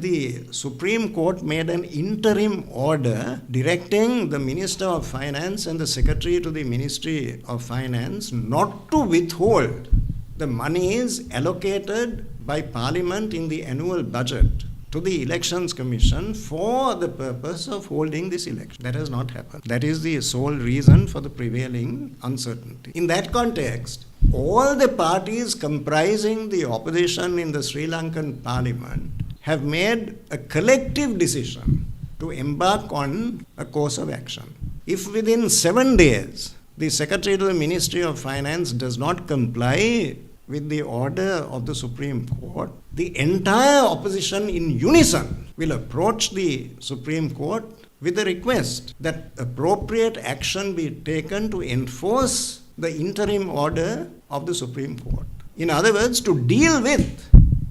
the Supreme Court made an interim order directing the Minister of Finance and the Secretary to the Ministry of Finance not to withhold the monies allocated by Parliament in the annual budget to the Elections Commission for the purpose of holding this election. That has not happened. That is the sole reason for the prevailing uncertainty. In that context, all the parties comprising the opposition in the Sri Lankan Parliament have made a collective decision to embark on a course of action. If within 7 days the Secretary to the Ministry of Finance does not comply with the order of the Supreme Court, the entire opposition in unison will approach the Supreme Court with a request that appropriate action be taken to enforce the interim order of the Supreme Court. In other words, to deal with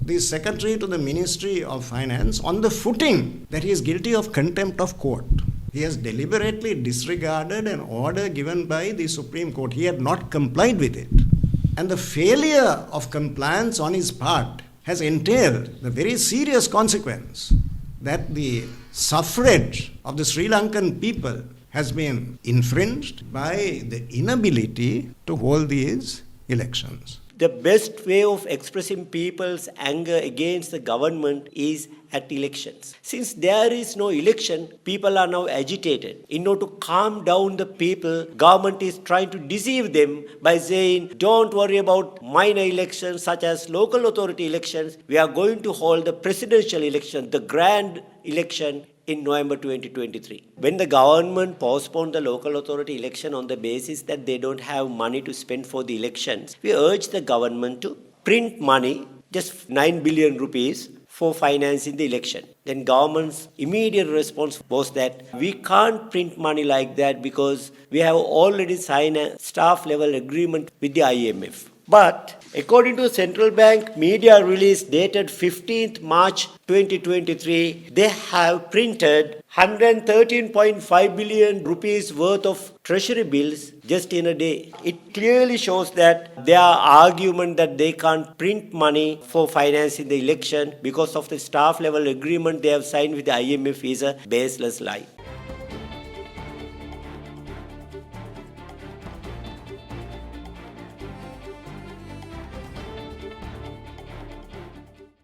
the Secretary to the Ministry of Finance on the footing that he is guilty of contempt of court. He has deliberately disregarded an order given by the Supreme Court. He had not complied with it. And the failure of compliance on his part has entailed the very serious consequence that the suffrage of the Sri Lankan people has been infringed by the inability to hold these elections. The best way of expressing people's anger against the government is at elections. Since there is no election, people are now agitated. In order to calm down the people, government is trying to deceive them by saying, don't worry about minor elections such as local authority elections. We are going to hold the presidential election, the grand election in November 2023. When the government postponed the local authority election on the basis that they don't have money to spend for the elections, we urge the government to print money, just 9 billion rupees, for financing the election. Then government's immediate response was that we can't print money like that because we have already signed a staff level agreement with the IMF. But according to the central bank media release dated 15th March 2023, they have printed 113.5 billion rupees worth of treasury bills just in a day. It clearly shows that their argument that they can't print money for financing the election because of the staff level agreement they have signed with the IMF is a baseless lie.